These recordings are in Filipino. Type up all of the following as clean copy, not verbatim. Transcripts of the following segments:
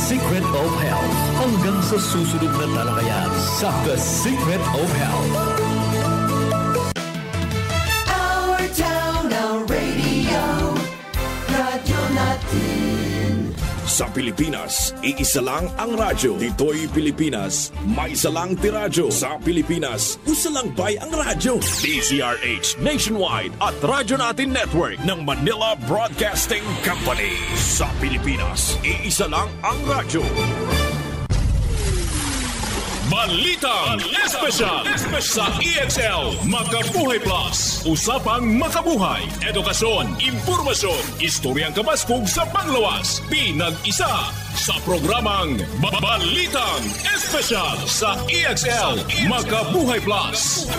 Secret of Health. Hanggang sa susunod na talakayan sa The Secret of Health. Our town, our radio, radyo natin. Sa Pilipinas, iisa lang ang radyo. Dito'y Pilipinas, may isa lang tiradyo. Sa Pilipinas, isa lang bay ang radyo. DZRH Nationwide at Radyo Natin Network ng Manila Broadcasting Company. Sa Pilipinas, iisa lang ang radyo. Balitang Espesyal sa EXL Makabuhay Plus. Usapang makabuhay, edukasyon, impormasyon, istoryang kabaskog sa panglawas. Pinag-isa sa programang Balitang Espesyal sa EXL Makabuhay Plus.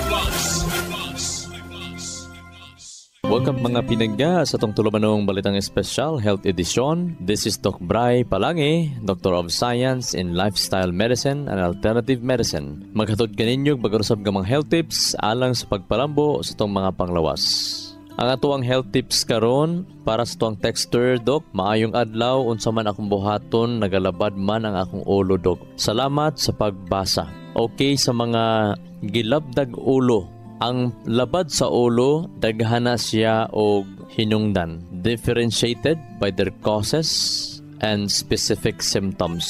Welcome mga pinagga sa itong tulumanong Balitang Espesyal Health Edition. This is Doc Bray Palangi, Doctor of Science in Lifestyle Medicine and Alternative Medicine. Maghatod kaninyo bagarusab gamang health tips alang sa pagpalambo sa itong mga panglawas. Ang atuang health tips karon para sa tuang texter, Doc. Maayong adlaw, unsa man akong buhaton, nagalabad man ang akong ulo, Doc. Salamat sa pagbasa. Okay, sa mga gilabdag ulo, ang labad sa ulo, daghana siya og hinungdan, differentiated by their causes and specific symptoms.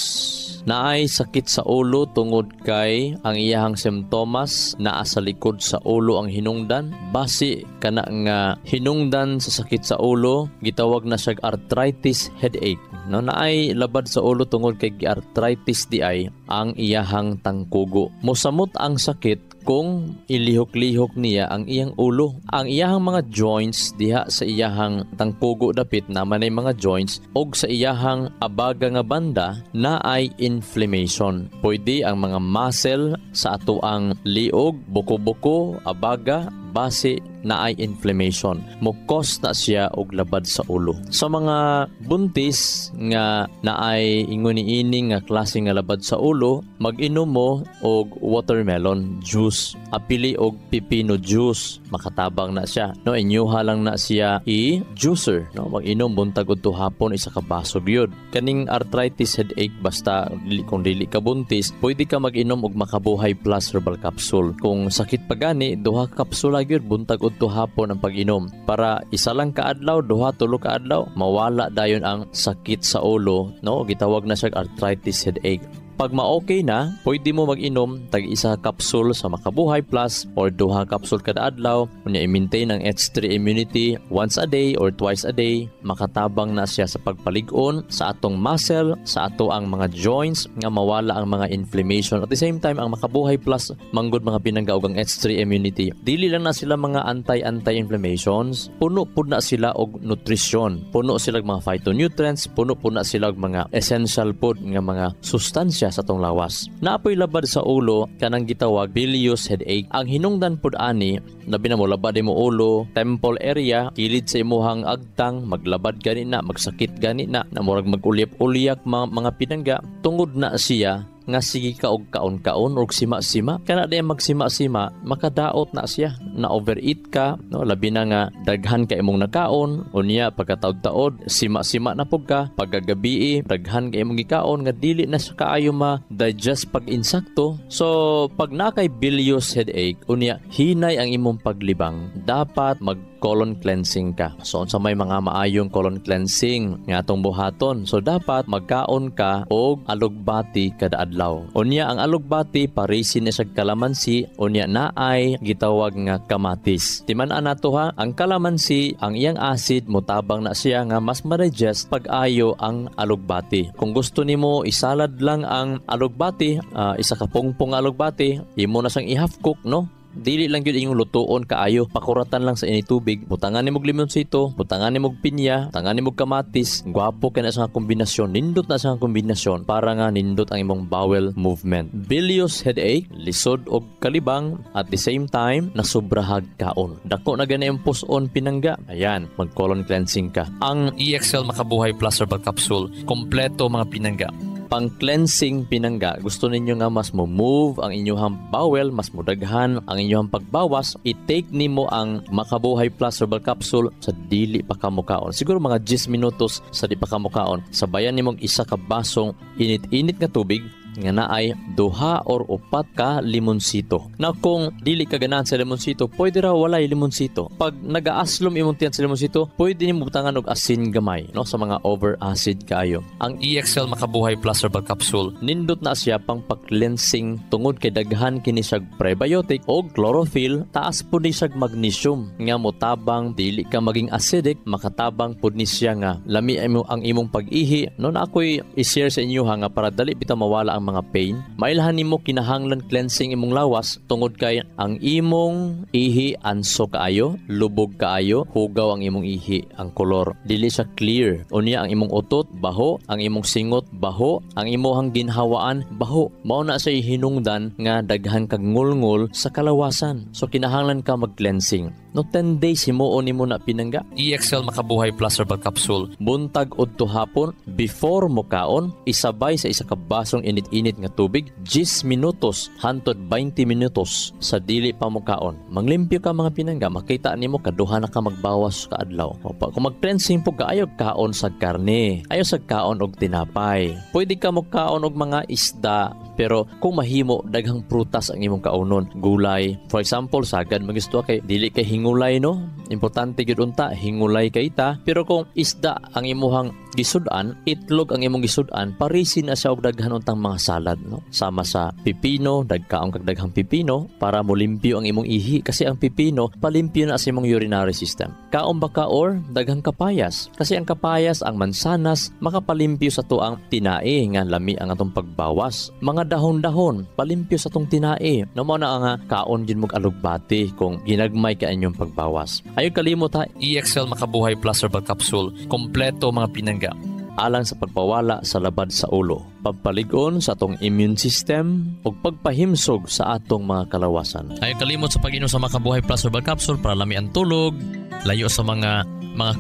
Naay sakit sa ulo tungod kay ang iyahang simptomas naa sa likod sa ulo ang hinungdan. Basi kana nga hinungdan sa sakit sa ulo, gitawag na siya arthritis headache. No, naay labad sa ulo tungod kay arthritis di ay ang iyahang tangkugo. Mosamot ang sakit kung ilihok-lihok niya ang iyang ulo. Ang iyahang mga joints diha sa iyahang tangkugo dapit naman ay mga joints og sa iyahang abaga nga banda na ay inflammation. Pwede ang mga muscle sa ato ang liog, buko-buko, abaga, base na ay inflammation. Mukos na siya og labad sa ulo. Sa mga buntis nga naay inguni-ining nga klase nga labad sa ulo, mag-inom mo og watermelon juice, apili og pipino juice, makatabang na siya. No, inyuha lang na siya i-juicer. No, mag-inom buntag udto hapon isa ka baso gyud. Kaning arthritis headache basta kung dili ka buntis, pwede ka mag-inom og Makabuhay Plus herbal capsule. Kung sakit pa gani, duha ka kapsula gyud buntag udto hapon ang pag-inom para isa lang ka adlaw, duha tulo ka adlaw mawala dayon ang sakit sa ulo, no, gitawag na siya arthritis headache. Pag ma-okay na, pwede mo mag-inom tag isa kapsul sa Makabuhay Plus or duha kapsul kada adlaw. Unya i-maintain ang H3 immunity once a day or twice a day. Makatabang na siya sa pagpalig-on sa atong muscle, sa ato ang mga joints nga mawala ang mga inflammation. At the same time, ang Makabuhay Plus manggod mga pinanggaog ang H3 immunity. Dili lang na sila mga anti-inflammations, puno pud na sila og nutrition. Puno sila og mga phytonutrients, puno pud na sila og mga essential food nga mga sustansya sa tong lawas. Naapoy labad sa ulo kanang gitawag bilious headache. Ang hinungdan pud ani, labi na mo labad mo ulo, temple area, kilid sa imuhang agtang, maglabad gani na, magsakit gani na, namurag mag-ulyap-ulyak mga pinangga, tungod na siya nga sige ka og kaon-kaon og sima-sima. Kana di magsima-sima, makadaot na siya. Na overeat ka, no, labi na nga daghan ka imong nakaon, unya pagkataod-taod sima-sima na pug ka, paggabi daghan ka imong gikaon nga dili na sa kaayo ma-digest pag insakto. So pag nakay bilious headache, unya hinay ang imong paglibang, dapat colon cleansing ka. So sa may mga maayong colon cleansing nga atong buhaton, so dapat magkaon ka og alugbati kada adlaw. Unya ang alugbati parisin na sa kalamansi, unya naay gitawag nga kamatis. Timan-an nato ha, ang kalamansi, ang iyang acid motabang na siya nga mas ma-digest pag ayo ang alugbati. Kung gusto nimo isalad lang ang alugbati, isa ka pungpong alugbati, imo na sang i-half cook, no? Dili lang yun inyong lutuon kaayo, pakuratan lang sa initubig, butangan ni mog limonsito, butangan ni mog pinya, butangan ni mog kamatis. Gwapo ka na sa kombinasyon, nindot na sa kombinasyon para nga nindot ang imong bowel movement. Bilious headache, lisod og kalibang, at the same time nasubrahag kaon. Dako na gani ang puson pinangga. Ayan, mag colon cleansing ka. Ang EXL Makabuhay Plus Herbal Capsule, kompleto mga pinangga. pang-cleansing pinangga, gusto ninyo nga mas mo-move ang inyong bowel, mas mudaghan ang inyong pagbawas, i-take nimo ang Makabuhay Plus Herbal Capsule sa dili pa kamukaon. Siguro mga 10 minutos sa di pa kamukaon. Sabayan nimong isa ka basong init-init nga tubig nga naay 2 or 4 ka limonsito. Na kung dili ka ganahan sa limonsito, pwede ra walay limonsito. Pag nagaaslom imong tiyan sa limonsito, pwede nimo butangan og asin gamay, no, sa mga over acid kaayo. Ang EXL Makabuhay Plus Herbal Capsule nindot na siya pang pag-cleansing tungod kay daghan kini siyag prebiotic o chlorophyll, taas pud ni siyag magnesium nga motabang dili ka maging acidic, makatabang pud ni siya nga lami ang imong pag-ihi. No, na ako'y i-share sa inyo nga para dali bitaw mawala ang mga pain. Mailhan nimo kinahanglan cleansing imong lawas tungod kay ang imong ihi anso kaayo, lubog kaayo, hugaw ang imong ihi, ang kolor dili siya clear. Unya ang imong utot baho, ang imong singot baho, ang imong ginhawaan baho. Mao na say hinungdan nga daghan kag ngulngol sa kalawasan. So kinahanglan ka mag-cleansing. No 10 days himuon nimo na pinangga. EXL Makabuhay Plus Herbal Capsule buntag udto hapon before mo kaon, isabay sa isa ka basong init-init nga tubig 10 minutos hangtod 20 minutos sa dili pa mo kaon. Manglimpyo ka mga pinangga, makita nimo kaduha na ka magbawas ka adlaw. Kung mag-cleansing po kaayo kaon sa karne, ayo sa kaon og tinapay. Pwede ka mo kaon og mga isda, pero kung mahimo daghang prutas ang imong kaunon, gulay. For example, sagad magisto kay dili kay hingulay, no? Importante gyud unta hingulay kay ta. Pero kung isda ang imuhang gisudan, itlog ang imong gisudan, parisin na siya og daghan untang mga salad, no? Sama sa pipino, dagkaon kag daghang pipino para molimpyo ang imong ihi, kasi ang pipino palimpyo na sa imong urinary system. Kaon ba ka or daghang kapayas? Kasi ang kapayas, ang mansanas makapalimpyo sa tuang tinae nga lami ang atong pagbawas. Mga dahon-dahon palimpyo sa tong tinae. No mo na nga kaon gid mog alugbati kung ginagmay ka inyong pagbawas. Ayo kalimot ha, EXL Makabuhay Plus Herbal Capsule, kompleto mga pinangga. Alang sa pagpawala sa labad sa ulo, pagpalig-on sa atong immune system ug pagpahimsog sa atong mga kalawasan. Ayo kalimot sa pag-inom sa Makabuhay Plus Herbal Capsule para lami ang tulog, layo sa mga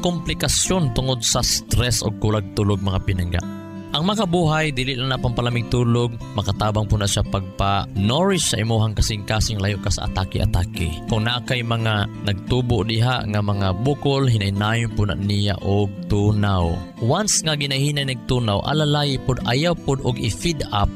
komplikasyon tungod sa stress o kulag tulog mga pinangga. Ang Makabuhay, dili lang na pampalamig tulog, makatabang po na siya pagpa-nourish sa imuhang kasing-kasing layo ka sa atake-atake. Kung nakay mga nagtubo diha nga mga bukol, hinay-nayon po na niya og tunaw. Once nga ginahinay nagtunaw, alalay po ayaw po og i-feed up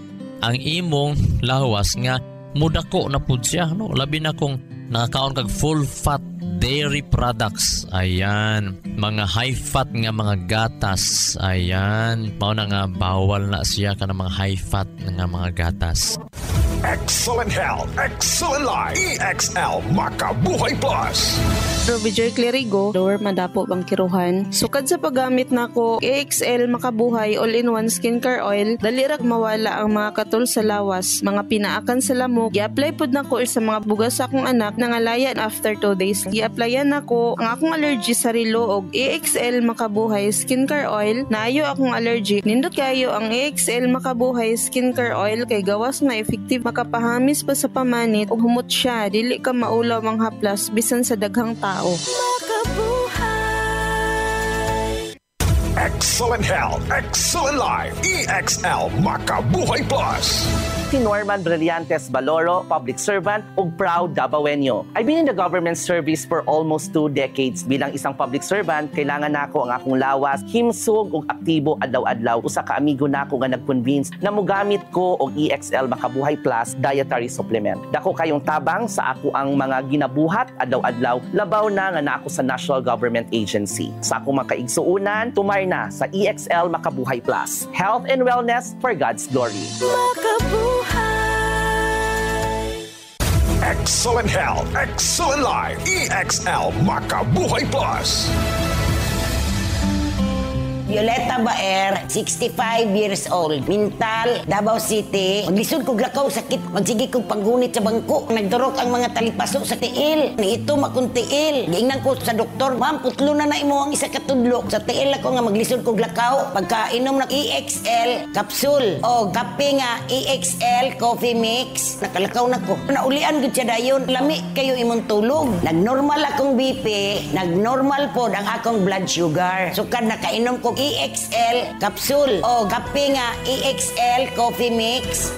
ang imong lawas nga mudako na po siya. No? Labi na kung nakakaon kag full fat dairy products, ayan, mga high fat nga mga gatas, ayan, mao na nga bawal na siya ka ng mga high fat nga mga gatas. Excellent health, excellent life. EXL Makabuhay Plus. Robijoy Clerigo, lower Madapo, Bangkiruhan. Sukad sa paggamit nako EXL Makabuhay All-in-One Skincare Oil, dalirak mawala ang mga katul sa lawas, mga pinaakan sa lamok. I-apply pod nako sa mga bugas sa akong anak nangalayan after 2 days. I-applyan nako ang akong allergy sa rilo og EXL Makabuhay Skincare Oil. Naayo akong allergy. Nindot kayo ang EXL Makabuhay Skincare Oil kay gawas na effective makapahamis pa sa pamanit ug humot siya, dili ka maulaw mang haplas bisan sa daghang tao. Makabuhay. Excellent health, excellent life. EXL Makabuhay Plus. Si Norman Brillantes Baloro, public servant ug proud Dabawenyo. I've been in the government service for almost 2 decades. Bilang isang public servant, kailangan nako ang akong lawas himsog ug aktibo adlaw-adlaw. Usa ka amigo nako nga nag-convince na mogamit ko og EXL Makabuhay Plus dietary supplement. Dako kayong tabang sa ako ang mga ginabuhat adlaw-adlaw, labaw na nga na ako sa National Government Agency. Sa akong makaigsuunan, tumay na sa EXL Makabuhay Plus. Health and wellness for God's glory. Makabuhay. Excellent health, excellent life. EXL Makabuhay Plus. Violeta Baer, 65 years old, mental, Davao City. Maglisod ko glakaw sakit, magsige kong panggunit sa bangko. Nagdurok ang mga talipaso sa tiil. Ni ito makuntiil. Giingnan ko sa doktor, ma'am, putlo na imo ang isa katudlok. Sa tiil ako nga maglisod ko glakaw. Pagkainom ng EXL capsule o kape nga EXL coffee mix, nakalakaw na ko. Naulian gud siya dayon. Lami kayo imong tulog. Nagnormal akong BP, nagnormal pod ang akong blood sugar. Sukad nakainom ko EXL capsule o kape nga EXL coffee mix.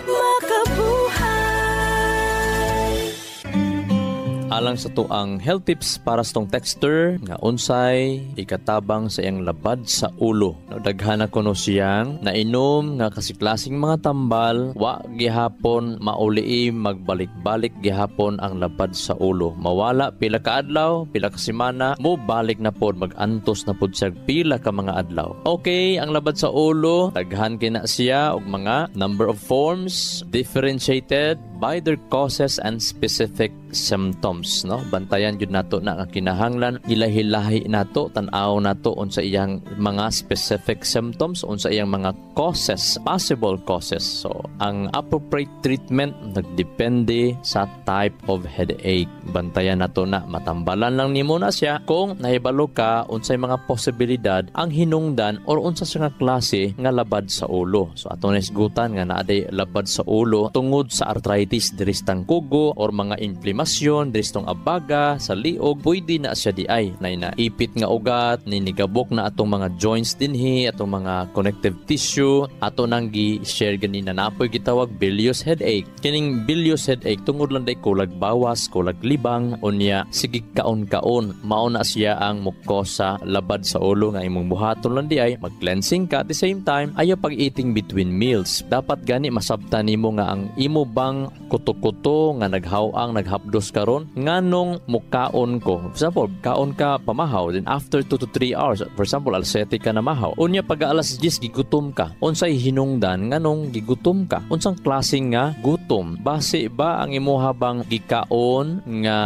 Alang sa tuang health tips para sa tong texter nga unsay ikatabang sa iyang labad sa ulo. Daghan ako no siyang nainom nga kasi klaseng mga tambal, wa gihapon mauli magbalik-balik gihapon ang labad sa ulo. Mawala pila ka adlaw, pila ka semana, mo balik na pod magantos na pod siya pila ka mga adlaw. Okay, ang labad sa ulo daghan kina siya og mga number of forms differentiated by their causes and specific symptoms, no? Bantayan jud nato na ang kinahanglan, hilahi-lahi nato, tan-aw nato unsa iyang mga specific symptoms, unsa iyang mga causes, possible causes. So, ang appropriate treatment nagdepende sa type of headache. Bantayan nato na matambalan lang nimo na siya kung nahibalo ka unsay mga posibilidad ang hinungdan or unsa sa nga klase nga labad sa ulo. So, atong nisgutan nga naaday labad sa ulo tungod sa arthritis diri sa tangkugo or mga inflamasyon diri sa abaga sa liog, pwede na siya di ay na ipit nga ugat, ninigabok na atong mga joints dinhi, atong mga connective tissue, ato nang gi-share ganina napoy gitawag bilious headache. Kining bilious headache tungod lang day kulag bawas, kulag libang, unya sige kaon-kaon, mao na siya ang mukosa labad sa ulo nga imong buhaton lang di ay mag-cleansing ka at the same time ayaw pag-eating between meals. Dapat gani masabtan nimo nga ang imo bang kuto-kuto nga naghawang naghapdos karon nganong mukaon ko. For example, kaon ka pamahaw, then after 2 to 3 hours, for example, alas 7 ka na mahaw. Unya pag alas 10 gigutom ka. Unsay hinungdan nganong gigutom ka? Unsang klaseng nga gutom? Base ba ang imo habang gikaon nga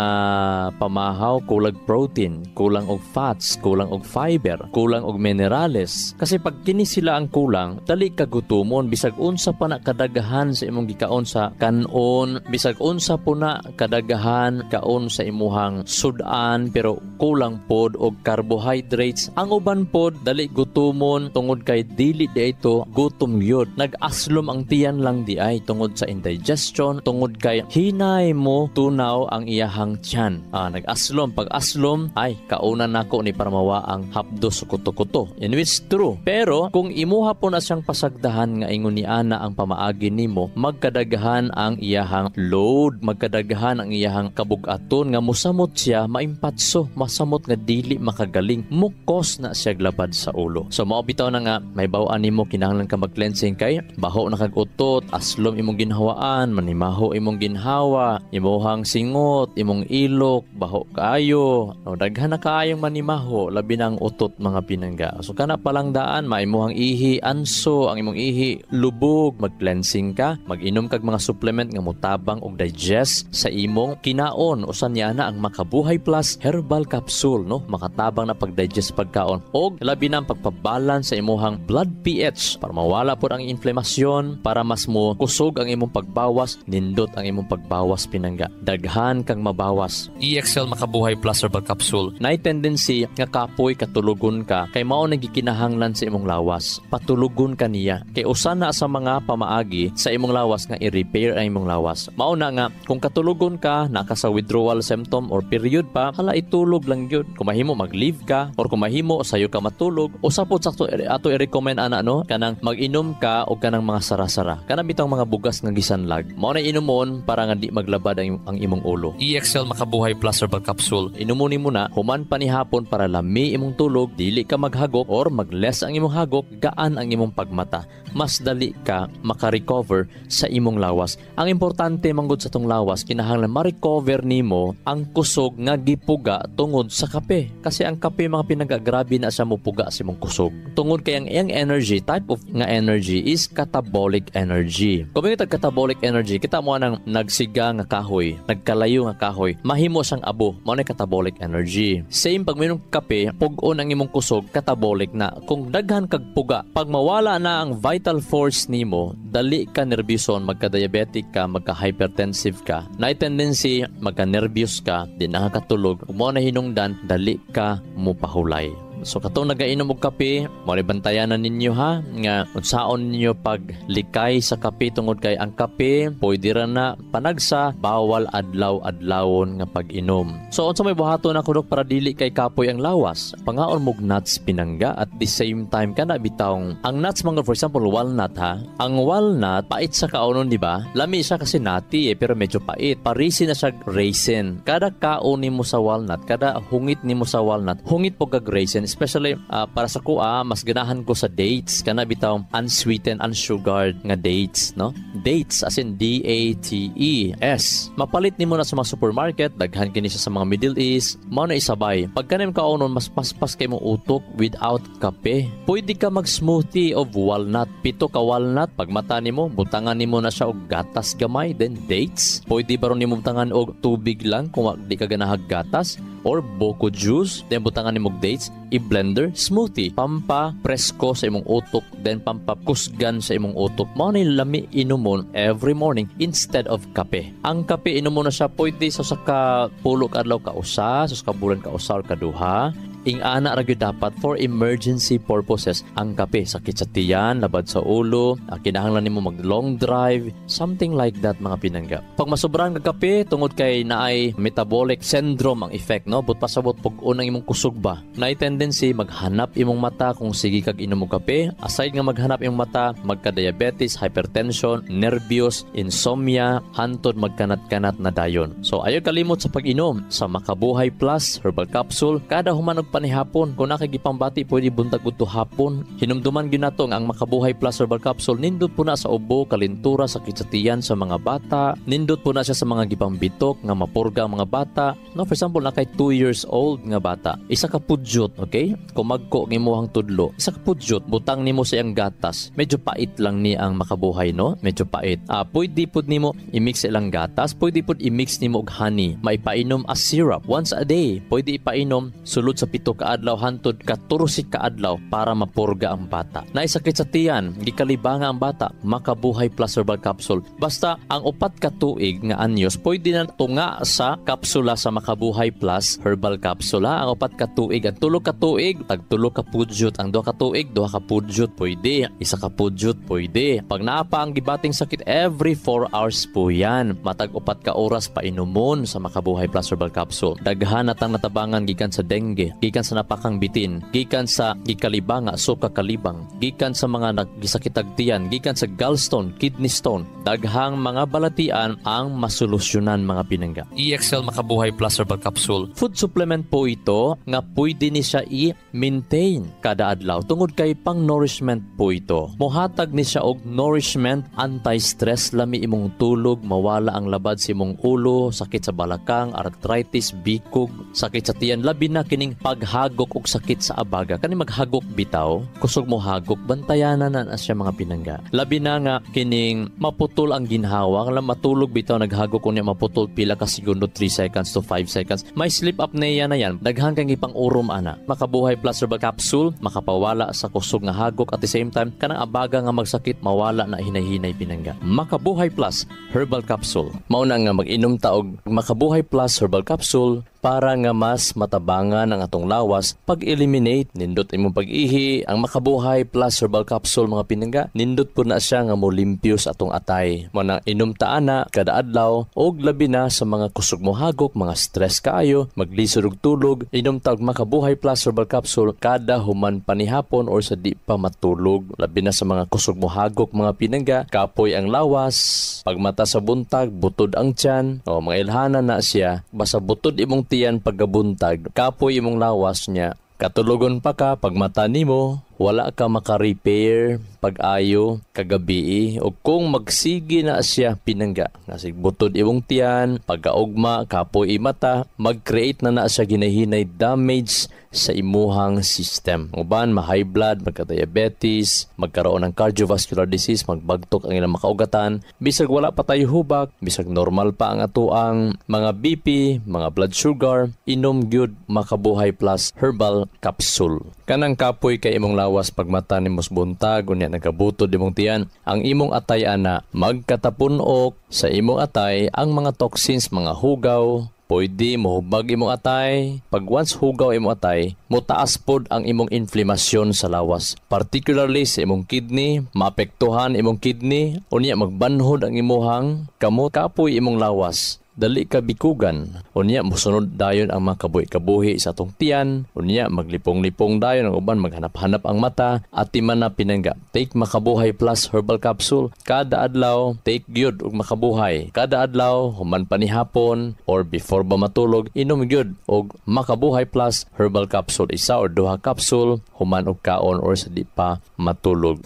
pamahaw kulag protein, kulang og fats, kulang og fiber, kulang og minerales? Kasi pag kini sila ang kulang, dali ka gutomon bisag unsa pa na kadagahan sa imong gikaon sa kanon, bisag unsa po na kadagahan kaon sa imuhang sudan pero kulang pod og carbohydrates. Ang uban pod dali gutomon tungod kay dili di ito gutom yod. Nag-aslom ang tiyan lang di ay tungod sa indigestion, tungod kay hinay mo tunaw ang iyahang tiyan. Nag-aslom, pag aslom ay kaunan nako ni para mawa ang hapdos kuto-kuto. In which true. Pero kung imuha po na siyang pasagdahan nga ingon ni ana ang pamaagi nimo, magkadagahan ang iyahang load, magkadagahan ang iyahang kabugaton nga musamot siya maimpatso, masamot nga dili makagaling, mukos na siya glabad sa ulo. So mao bitaw na nga may bawaan nimo kinahanglan ka mag-cleansing kay baho na kag utot, aslom imong ginhawaan, manimaho imong ginhawa, imuhang singot, imong ilok, baho kaayo, daghan na kaayong manimaho labi na ang utot mga pinangga. So kana palang daan maimuhang ihi anso, ang imong ihi lubog, mag-cleansing ka, mag-inom kag mga supplement nga mutabang og digest sa imong kinaon. Usan niya na ang Makabuhay Plus Herbal Capsule, no? Makatabang na pag-digest pagkaon og labi na ang pagpabalance sa imuhang blood pH para mawala po ang inflamasyon, para mas mo kusog ang imong pagbawas, nindot ang imong pagbawas pinangga. Daghan kang mabawas. EXL Makabuhay Plus Herbal Capsule na tendency nga kapoy katulugon ka kay mao nagikinahanglan sa imong lawas. Patulugon ka niya kay usan na sa mga pamaagi sa imong lawas nga i-repair ang imong lawas. Mao na nga kung katulugon ka naka sa withdrawal symptom or period pa, hala itulog lang yun. Kung mahimo mag-leave ka or kung mahimo sayo ka matulog, usapod sakto ato i-recommend ana no kanang mag-inom ka o kanang mga sara-sara. Kanang bitang mga bugas nga gisanlag. Mao na inumon para nga di maglabad ang imong ulo. EXL Makabuhay Plus Herbal Capsule. Inumon nimo na human pa ni hapon para lami imong tulog, dili ka maghagok or mag-less ang imong hagok, gaan ang imong pagmata. Mas dali ka maka-recover sa imong lawas. Ang importante manggod sa tong lawas, kinahanglan ma-recover nimo ang kusog nga gipuga tungod sa kape. Kasi ang kape mga pinagagrabe na sa mupuga sa imong kusog. Tungod kay ang energy, type of nga energy is catabolic energy. Kung may catabolic energy, kita mo nang nagsiga nga kahoy, nagkalayo nga kahoy, mahimo siyang abo, mao na catabolic energy. Same pag minom kape, pug-on ang imong kusog, catabolic na. Kung daghan kag puga, pag mawala na ang vital force nimo, dali ka nervyoson, magka-diabetic ka, magka-hypertensive ka, na tendency magka-nervyos ka, di nakakatulog, kung mo na hinungdan, dali ka mupahulay. So katong nagainom og kape, mo ni bantayan na ninyo ha nga unsaon ninyo paglikay sa kape tungod kay ang kape pwede ra na panagsa bawal adlaw-adlawon nga pag-inom. So unsa may buhaton ako dok para dili kay kapoy ang lawas? Pangaon mog nuts pinangga at the same time kana bitawng ang nuts mga for example walnut ha. Ang walnut pait sa kaunon di ba? Lami siya kasi nati pero medyo pait. Parisi na siya raisin. Kada kaon nimo sa walnut, kada hungit nimo sa walnut, hungit po kag raisin. Especially para sa kuha, mas ganahan ko sa dates. Kana bitaw unsweetened, unsugared nga dates, no? Dates as in D-A-T-E-S. Mapalit nimo na sa mga supermarket, daghan kini siya sa mga Middle East. Mao na isabay. Pag kanim kaonon mas paspas kay mo utok without kape. Pwede ka mag-smoothie of walnut. 7 ka walnut, pag mata nimo, butangan nimo na siya og gatas gamay, then dates. Pwede ba ron nimo butangan og tubig lang kung di ka ganahag gatas or boko juice, then butangan nimo og dates, i-blender, smoothie, pampa presko sa imong utok, then pampa kusgan sa imong utok. Mao ni lami inumon every morning instead of kape. Ang kape inumon na siya pwede sa ka pulo ka adlaw ka usa, sa ka bulan ka usa or kaduha. Ing-ana ra gyud dapat for emergency purposes ang kape. Sakit sa tiyan, labad sa ulo, kinahanglan nimo mag long drive, something like that mga pinangga. Pag masobran ka kape tungod kay naay metabolic syndrome ang effect, no? But pasabot pag unang imong kusog ba, naay tendency maghanap imong mata kung sige kag inom og kape. Aside nga maghanap imong mata, magka-diabetes, hypertension, nervyos, insomnia, hantod magkanat-kanat na dayon. So ayo kalimot sa pag-inom sa Makabuhay Plus Herbal Capsule kada human panihapon. Kung nakagipambati, pwede buntag to hapon. Hinumduman gyud nato ang Makabuhay Plus Herbal Capsule. Nindot po na sa ubo, kalintura, sakit sa tiyan sa mga bata. Nindot po na siya sa mga gipambitok nga mapurga ang mga bata. No, for example, na kay 2 years old nga bata. Isa ka pudyot, okay? Kung magko ng imuhang tudlo, isa ka pudyot, butang nimo sa iyang gatas. Medyo pait lang ni ang Makabuhay, no? Medyo pait. Pwede po nimo i-mix ilang gatas. Pwede po i-mix nimo og honey. Maipainom as syrup once a day. Pwede ipainom sulod sa 7 ka adlaw hantod ka 14 ka adlaw para mapurga ang bata. Naisakit sa tiyan, gikalibanga ang bata, Makabuhay Plus Herbal Capsule. Basta ang 4 ka tuig nga anyos pwede na tunga sa kapsula sa Makabuhay Plus Herbal Capsule. Ang 4 ka tuig, ang 3 ka tuig, tag 3 ka pudyot, ang 2 ka tuig, 2 ka pudyot pwede, 1 ka pudyot pwede. Pag naapa ang gibating sakit, every 4 hours po yan. Matag 4 ka oras pa inumon sa Makabuhay Plus Herbal Capsule. Daghan natang natabangan gikan sa dengue, gikan sa napakang bitin, gikan sa gikalibanga, suka kalibang, gikan sa mga nagisakitag tiyan, gikan sa gallstone, kidney stone, daghang mga balatian ang masolusyonan mga pinangga. EXL Makabuhay Plus Herbal Capsule. Food supplement po ito nga pwede ni siya i-maintain kada adlaw tungod kay pang-nourishment po ito. Mohatag ni siya og nourishment, anti-stress, lami imong tulog, mawala ang labad sa imong ulo, sakit sa balakang, arthritis, bikog, sakit sa tiyan, labi na kining paghagok og sakit sa abaga. Kani maghagok bitaw, kusog mo hagok, bantayanan na siya mga pinangga. Labi na nga kining maputol ang ginhawa, kala matulog bitaw naghagok kunya maputol pila ka segundo, 3 seconds to 5 seconds. May sleep apnea na yan. Daghang kang ipang urom ana. Makabuhay Plus Herbal Capsule, makapawala sa kusog nga hagok at the same time kanang abaga nga magsakit mawala na hinay-hinay pinangga. Makabuhay Plus Herbal Capsule. Mao na nga mag-inom ta og Makabuhay Plus Herbal Capsule para nga mas matabangan ang atong lawas pag-eliminate nindot imong pag-ihi. Ang Makabuhay Plus Herbal Capsule mga pinangga, nindot po na siya nga molimpyo sa atong atay. Manang inom ta ana kada adlaw og labi na sa mga kusog mo hagok, mga stress kaayo, maglisod og tulog, inom ta og Makabuhay Plus Herbal Capsule kada human panihapon or sa di pa matulog. Labi na sa mga kusog mo hagok mga pinangga, kapoy ang lawas, pagmata sa buntag, butod ang tiyan, o mga ilhanan na siya, basta butod imong tiyan paggabuntag, kapoy imong lawas niya. Katulogon pa ka, pagmata nimo, wala ka maka-repair pag-ayo kagabi o kung magsigi na siya pinangga. Kasi butod imong tiyan, pagkaugma, kapoy mata, mag-create na siya ginahinay damage sa imuhang system. Uban, ma-high blood, magka-diabetes, magkaroon ng cardiovascular disease, magbagtok ang ilang makaugatan. Bisag wala pa tayo hubak, bisag normal pa ang atuang mga BP, mga blood sugar, inom gyud Makabuhay Plus Herbal Capsule. Kanang kapoy kay imong lawas pagmata nimos buntag unya nagabutod imong tiyan, ang imong atay ana magkatapunok sa imong atay ang mga toxins, mga hugaw, pwede mohubag imong atay. Pag once hugaw imong atay, motaas pod ang imong inflamasyon sa lawas. Particularly sa imong kidney, maapektuhan imong kidney, unya magbanhod ang imuhang kamot, kapoy imong lawas. Dali ka bikugan. Unya mosunod dayon ang mga kabuhi sa atong tiyan. Unya maglipong-lipong dayon ang uban, maghanap-hanap ang mata. At man na pinangga. Take Makabuhay Plus Herbal Capsule. Kada adlaw, take gyud og Makabuhay. Kada adlaw, human pa ni hapon or before ba matulog, inom gyud og Makabuhay Plus Herbal Capsule. Isa or duha capsule, human og kaon or sa di pa matulog.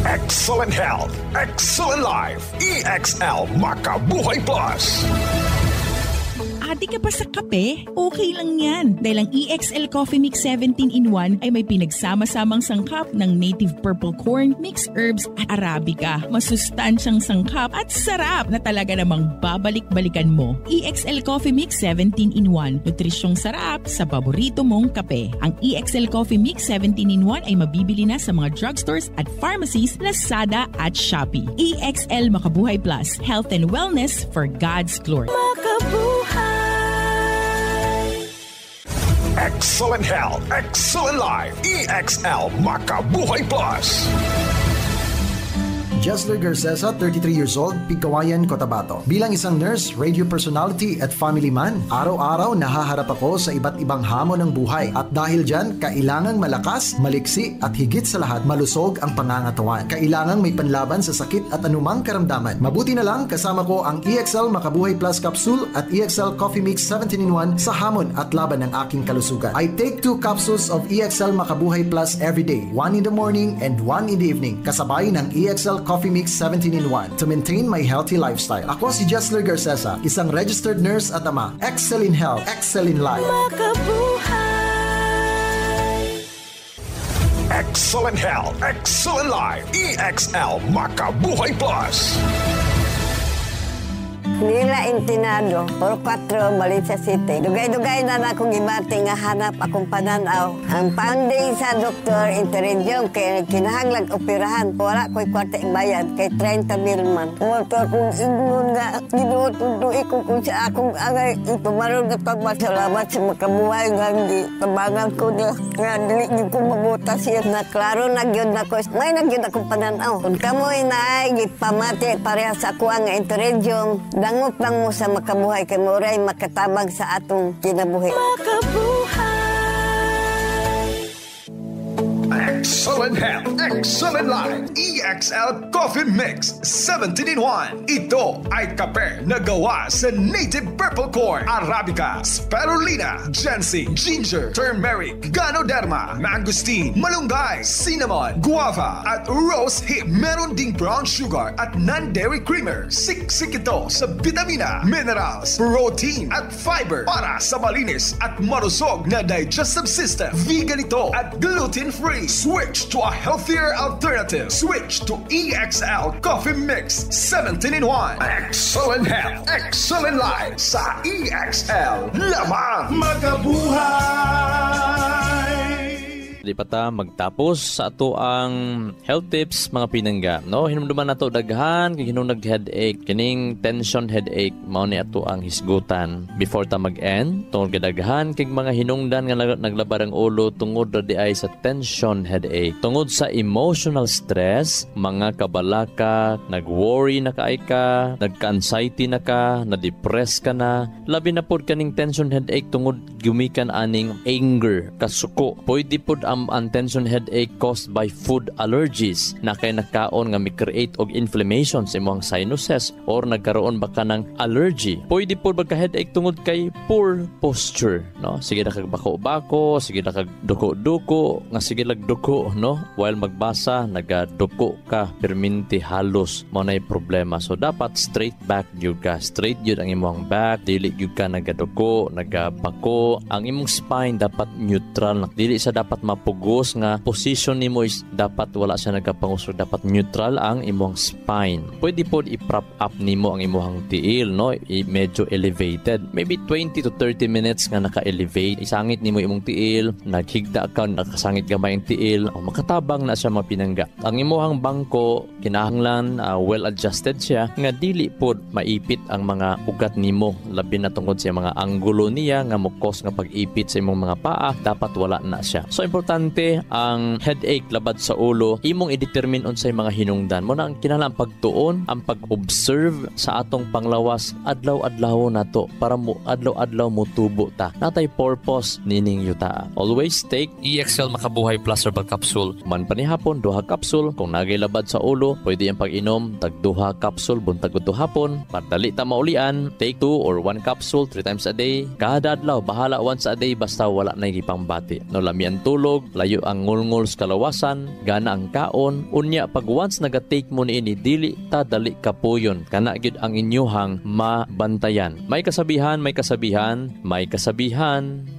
Excellent health, excellent life. EXL Makabuhay Plus. Adik ka pa sa kape? Okay lang yan. Dahil ang EXL Coffee Mix 17-in-1 ay may pinagsama-samang sangkap ng native purple corn, mixed herbs at Arabica. Masustansyang sangkap at sarap na talaga namang babalik-balikan mo. EXL Coffee Mix 17-in-1. Nutrisyong sarap sa paborito mong kape. Ang EXL Coffee Mix 17-in-1 ay mabibili na sa mga drugstores at pharmacies, Lazada at Shopee. EXL Makabuhay Plus. Health and wellness for God's glory. Makabuhay! Excellent health, excellent life. EXL Makabuhay Plus. Jesler Garcesa, 33 years old, Pigkawayan, Cotabato. Bilang isang nurse, radio personality at family man, araw-araw nahaharap ako sa iba't ibang hamon ng buhay. At dahil dyan, kailangang malakas, maliksi at higit sa lahat, malusog ang pangangatawan. Kailangang may panlaban sa sakit at anumang karamdaman. Mabuti na lang kasama ko ang EXL Makabuhay Plus Capsule at EXL Coffee Mix 17-in-1 sa hamon at laban ng aking kalusugan. I take 2 capsules of EXL Makabuhay Plus every day, 1 in the morning and 1 in the evening, kasabay ng EXL Coffee Mix 17-in-1 to maintain my healthy lifestyle. Ako si Jesler Garcesa, isang registered nurse at ama. Excel in health, excel in life. Makabuhay! Excellent health, excellent life. EXL Makabuhay Plus. Nila Intinado, 44, Malaysia City. Dugay-dugay na akong gibati nga hanap akong pananaw. Ang finding sa doktor, interredyong kay kinahanglag operahan. Wala ko'y kwarta bayad kay 30 mil man. Motor kong ingon nga, ginututuloy ko kung sa akong angay. Itumaroon na pagmasalamat sa Makabuhay nga hindi tabangan ko niya. Nga dili ko mabutas siya na klaro nagyod na ko. May nagyod akong pananaw. Kung kamoy na ay gipamati pareha sa kuha nga interredyong, dangop lang mo sa Makabuhay kay moray makatabang sa atong kinabuhi. Makabuhay! Excellent health, excellent life. EXL Coffee Mix 17-in-1. Ito ay kape na gawa sa native purple corn, Arabica, Spirulina, ginseng, ginger, turmeric, ganoderma, mangosteen, malunggay, cinnamon, guava, at rose hip. Meron ding brown sugar at non-dairy creamer. Siksik ito sa vitamina, minerals, protein, at fiber para sa malinis at marusog na digestive system. Vegan ito at gluten-free. Switch to a healthier alternative. Switch to EXL Coffee Mix 17-in-1. Excellent health, excellent life sa EXL. Lamang Makabuhay! Di pa ta magtapos sa ato ang health tips mga pinangga, no? Hinumduman nato daghan kay hinung headache, kining tension headache mao ni ato ang hisgutan before ta mag-end tungod kay daghan kay mga hinungdan nga naglabar ang ulo tungod ra di ay sa tension headache, tungod sa emotional stress, mga kabalaka, nag-worry na kaay ka, nagka-anxiety na ka, na-depress ka na, labi na pod kaning tension headache tungod gumikan aning anger, kasuko. Pwede pod ang tension headache caused by food allergies na kay nakaon nga mi-create og inflammation sa imong sinuses or nagkaroon ba ka ng allergy. Pwede po magka-headache tungod kay poor posture, no? Sige na kag bako-bako, sige na kag duko-duko, nga sige lag duko, no? While magbasa, nagaduko ka, perminti halos mo na problema. So dapat straight back gyud ka, straight gyud ang imong back, dili gyud ka nagaduko, nagabako. Ang imong spine dapat neutral, dili sa dapat pugos nga position nimo is dapat wala siya nagkapangusog, dapat neutral ang imong spine. Pwede po i-prop up nimo ang imong tiil, no? Medyo elevated. Maybe 20 to 30 minutes nga naka-elevate. Isangit nimo imong tiil, naghigda ka, nakasangit gamay ang tiil, makatabang na siya mapinangga. Ang imong bangko kinahanglan well adjusted siya nga dili pod maipit ang mga ugat nimo, labi na tungkol sa mga anggulo niya nga mukos nga pag-ipit sa imong mga paa, dapat wala na siya. So importante ang headache labad sa ulo, imong i-determine unsay mga hinungdan mo na ang kinahanglan pagtuon, ang pag-observe sa atong panglawas adlaw-adlaw nato para mo adlaw-adlaw mo tubo ta. Natay purpose nining yuta. Always take EXL Makabuhay Plus Herbal Capsule. Man panihapon 2 capsule, kung nagay labad sa ulo, pwede ang pag-inom tag 2 capsule buntag udto hapon. Padali ta maulian, take 2 or 1 capsule 3 times a day. Kada adlaw bahala once a day basta wala na gipangbati. No lami ang tulog, layo ang ngulngul sa kalawasan, gana ang kaon. Unya pag once naga-take mo niini, dili ta dali kapuyon. Kana gyud ang inyuhang mabantayan. May kasabihan,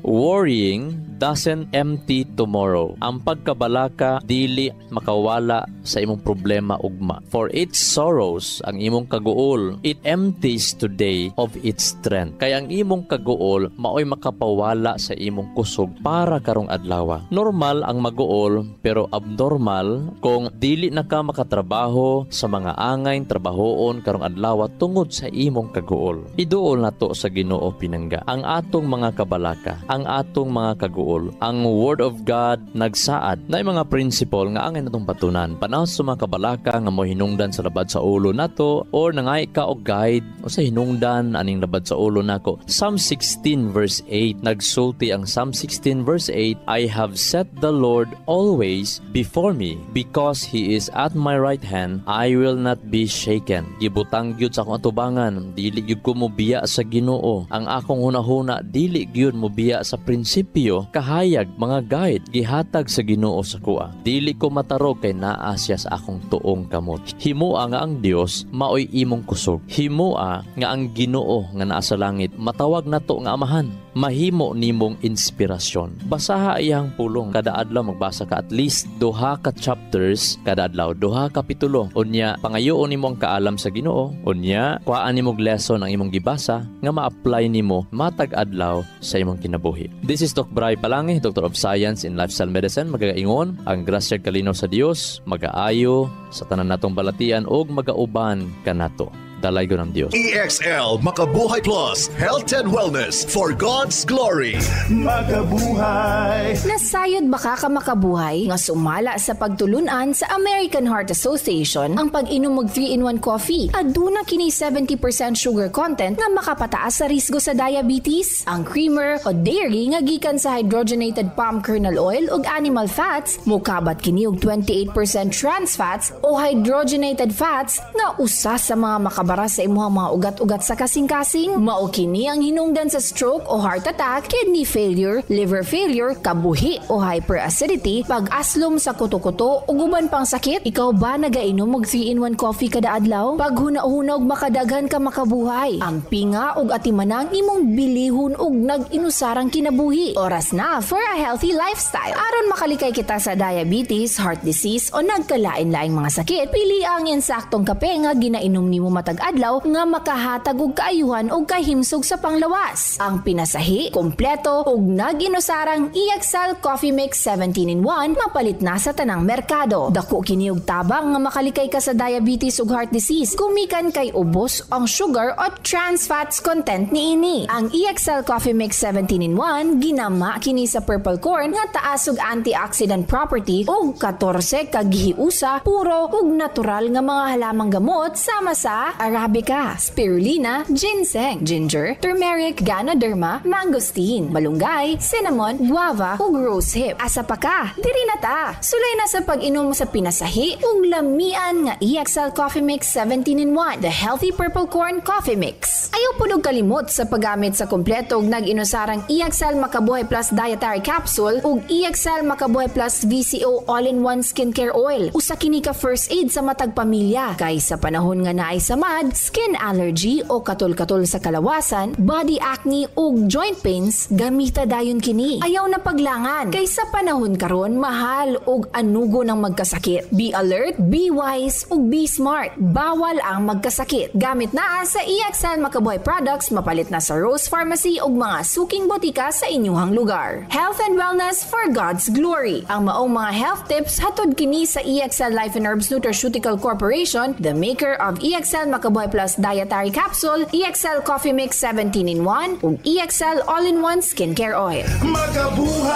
worrying doesn't empty tomorrow. Ang pagkabalaka dili makawala sa imong problema ugma. For its sorrows, ang imong kaguol, it empties today of its strength. Kaya ang imong kaguol maoy makapawala sa imong kusog para karong adlaw. Normal ang maguol pero abnormal kung dili na ka makatrabaho sa mga angay trabahoon karong adlaw tungod sa imong kaguol. Iduol na to sa Ginoo pinangga. Ang atong mga kabalaka, ang atong mga kaguol, ang Word of God nagsaad na mga principle nga angay natong patunan. Panahon sa mga kabalaka nga mo hinungdan sa labad sa ulo nato or nangay ka og guide o sa hinungdan aning labad sa ulo nako. Psalm 16 verse 8 nagsulti ang Psalm 16 verse 8, I have set the Lord always before me, because He is at my right hand, I will not be shaken. Gibutang gyud sa akong atubangan, dili gyud ko mobiya sa Ginoo. Ang akong hunahuna dili gyud mobiya sa prinsipyo, kahayag mga guide gihatag sa Ginoo sa kuha. Dili ko matarog kay naa siya sa akong tuong kamot. Himua nga ang Dios maoy imong kusog. Himua nga ang Ginoo nga naa sa langit matawag nato nga amahan. Mahimo nimong inspirasyon. Basaha iyang pulong. Kada adlaw magbasa ka at least 2 ka chapters kada adlaw, 2 kapitulo. Unya pangayoon nimo ang kaalam sa Ginoo. Unya kuhaan nimo lesson ang imong gibasa nga ma-apply nimo matag adlaw sa imong kinabuhi. This is Doc Bray Palangi, Doctor of Science in Lifestyle Medicine. Magagaingon ang grasya kalinaw sa Dios, magaayo sa tanan natong balatian ug magauban kanato. Dalay ko ng Diyos. EXL Makabuhay Plus Health and Wellness for God's Glory. Makabuhay! Nasayod baka ka makabuhay nga sumala sa pagtulunan sa American Heart Association ang pag-inom og 3-in-1 coffee. Aduna kini 70% sugar content nga makapataas sa risgo sa diabetes. Ang creamer o dairy nga gikan sa hydrogenated palm kernel oil ug animal fats, mukabat kini og 28% trans fats o hydrogenated fats nga usa sa mga makabara sa imuhang mga ugat-ugat sa kasing-kasing. Mao kini ang hinungdan sa stroke o heart attack, kidney failure, liver failure, kabuhi o hyperacidity, pag-aslom sa kuto-kuto ug uban pang sakit. Ikaw ba nagainom og 3-in-1 coffee kada adlaw? Pag huna-huna og makadaghan ka makabuhay. Ang pinga ug atimanang imong bilihon ug nag-inusarang kinabuhi. Oras na for a healthy lifestyle. Aron makalikay kita sa diabetes, heart disease o nagkalain-laing mga sakit, pili ang insaktong kape nga ginainom nimo matag adlaw nga makahatag og kaayuhan og kahimsog sa panglawas. Ang pinasahi, kompleto ug nag-inusarang EXL Coffee Mix 17-in-1 mapalit na sa tanang merkado. Dako kini og tabang nga makalikay ka sa diabetes ug heart disease kumikan kay ubos ang sugar o trans fats content niini. Ang EXL Coffee Mix 17-in-1 ginama kini sa purple corn nga taas og antioxidant property ug 14 ka gihiusa puro ug natural nga mga halamang gamot sama sa Arabica, spirulina, ginseng, ginger, turmeric, ganoderma, mangosteen, malunggay, cinnamon, guava, ug rosehip. Asa pa ka? Diri na ta! Sulay na sa pag-inom sa pinasahi ug lamian nga EXL Coffee Mix 17-in-1, the healthy purple corn coffee mix. Ayaw po nung kalimot sa paggamit sa kompleto ug nag-inusarang EXL Makabuhay Plus Dietary Capsule ug EXL Makabuhay Plus VCO All-in-One Skincare Oil. Usa kini ka first aid sa matag pamilya. Kay sa panahon nga naay sama, palad, skin allergy o katol-katol sa kalawasan, body acne o joint pains, gamita dayon kini. Ayaw na paglangan kay sa panahon karon mahal og anugo ng magkasakit. Be alert, be wise ug be smart. Bawal ang magkasakit. Gamit na sa EXL Makabuhay products, mapalit na sa Rose Pharmacy ug mga suking botika sa inyuhang lugar. Health and wellness for God's glory. Ang maong mga health tips hatod kini sa EXL Life and Herbs Nutraceutical Corporation, the maker of EXL Makabuhay Plus Dietary Capsule, EXL Coffee Mix 17-in-1 ug EXL All-in-One Skincare Oil. Makabuhay!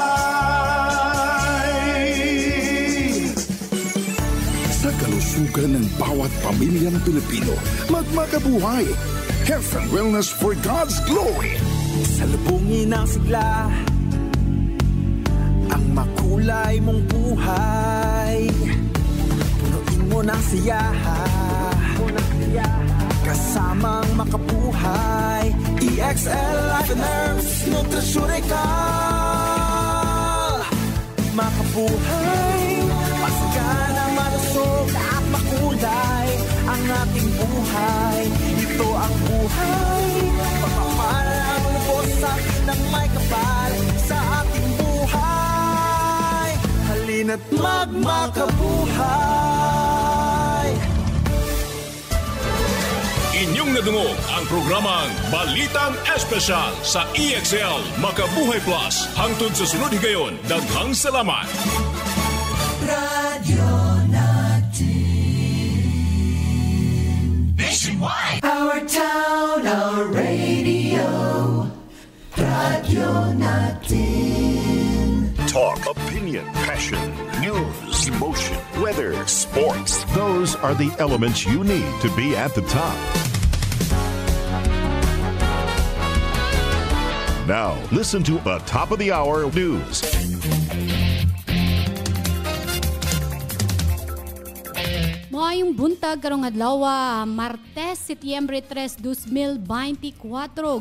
Sa kalusugan ng bawat pamilyang Pilipino, magmakabuhay! Health and wellness for God's glory! Salubungin ang sigla, ang makulay mong buhay. Punuin mo ng siyaha, kasamang makabuhay. EXL Life and Herbs Nutraceutical. Makabuhay, masagana, malusog at makulay ang ating buhay. Ito ang buhay, pagpapalang lubos sa akin ng may kapal sa ating buhay. Halina't magmakabuhay. Inyong nadungog ang programang Balitang Espesyal sa EXL Makabuhay Plus. Hangtod sa sunod higayon, daghang salamat. Radio natin Nationwide. Our town, our radio. Radio natin. Talk, opinion, passion, news, emotion, weather, sports. Those are the elements you need to be at the top. Now, listen to the top of the hour news. Maayong buntag karong adlaw, Martes, Setyembre 3, 2024.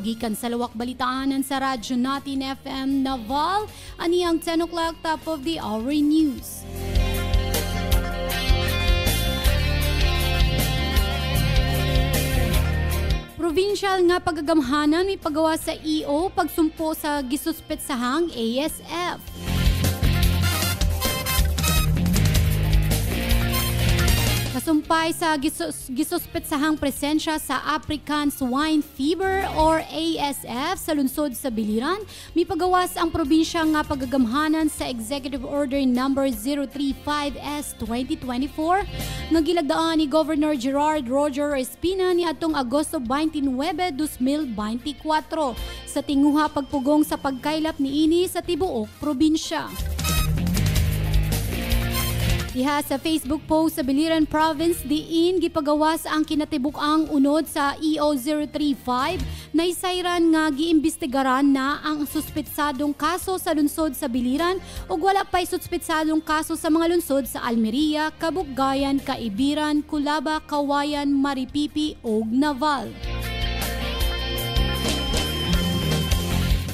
Gikan sa lawak balitaanan sa radyo natin FM Naval. Ani ang 10 o'clock top of the hour news. Provincial nga pagagamhanan may pagawa sa EO pagsumpo sa gisuspetsahang ASF. Kasumpay sa gisuspetsahang presensya sa African Swine Fever or ASF sa lungsod sa Biliran, may pagawas ang probinsya nga pagagamhanan sa Executive Order No. 035S-2024 nga gilagdaan ni Governor Gerard Roger Espina ni atong Agosto 29, 2024 sa tinguha pagpugong sa pagkaylap niini sa tibuok probinsya. Diha sa Facebook post sa Biliran Province, diin gipagawas ang kinatibuk-ang unod sa EO035 na isayran nga giimbestigaran na ang suspetsadong kaso sa lungsod sa Biliran ug wala pa'y suspetsadong kaso sa mga lungsod sa Almeria, Kabuggayan, Kaibiran, Culaba, Kawayan, Maripipi ug Naval.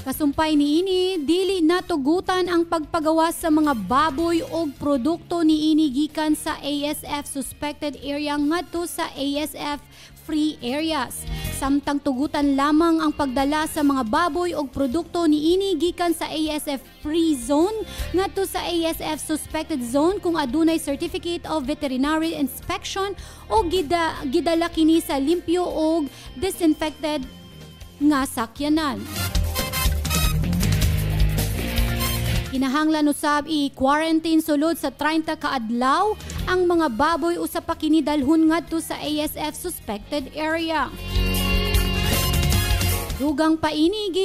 Kasumpay niini, dili natugutan ang pagpagawas sa mga baboy o produkto niini gikan sa ASF suspected area ngadto sa ASF free areas. Samtang tugutan lamang ang pagdala sa mga baboy o produkto niini gikan sa ASF free zone ngadto sa ASF suspected zone kung adunay certificate of veterinary inspection o gidala kini sa limpyo o disinfected nga sakyanan. Kinahanglan usab i-quarantine sulod sa 30 ka adlaw ang mga baboy usa pa kini dalhon ngadto sa ASF suspected area. Dugang pa niini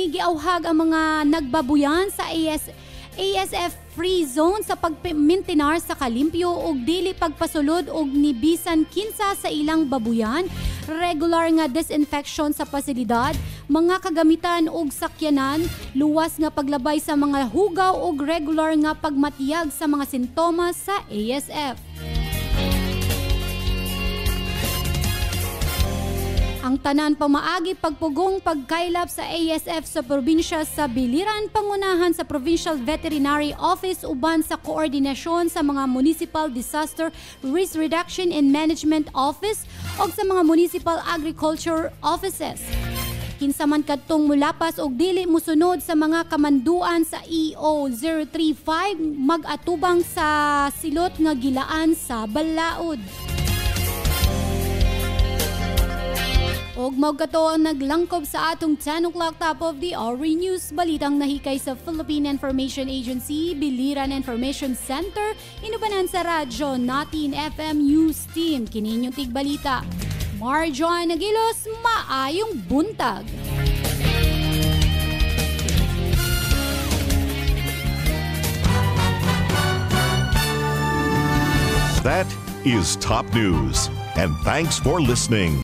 giawhag ang mga nagbabuyan sa ASF free zone sa pagmintinar sa kalimpyo ug dili pagpasulod og nibisan kinsa sa ilang babuyan, regular nga disinfection sa pasilidad, mga kagamitan ug sakyanan, luwas nga paglabay sa mga hugaw ug regular nga pagmatiyag sa mga sintomas sa ASF. Ang Ang tanan pamaagi pagpugong pagkaylap sa ASF sa probinsya sa Biliran, pangunahan sa Provincial Veterinary Office uban sa koordinasyon sa mga Municipal Disaster Risk Reduction and Management Office o sa mga Municipal Agriculture Offices. Kinsaman kadtong mulapas og dili musunod sa mga kamanduan sa EO 035 mag-atubang sa silot nga gilaan sa balaod. Og magkato ang naglangkob sa atong 10 o'clock top of the hour news. Balitang nahikay sa Philippine Information Agency, Biliran Information Center, inubanan sa radyo natin FM News Team. Kininyong tigbalita. Marjon Aguilos, maayong buntag. That is top news. And thanks for listening.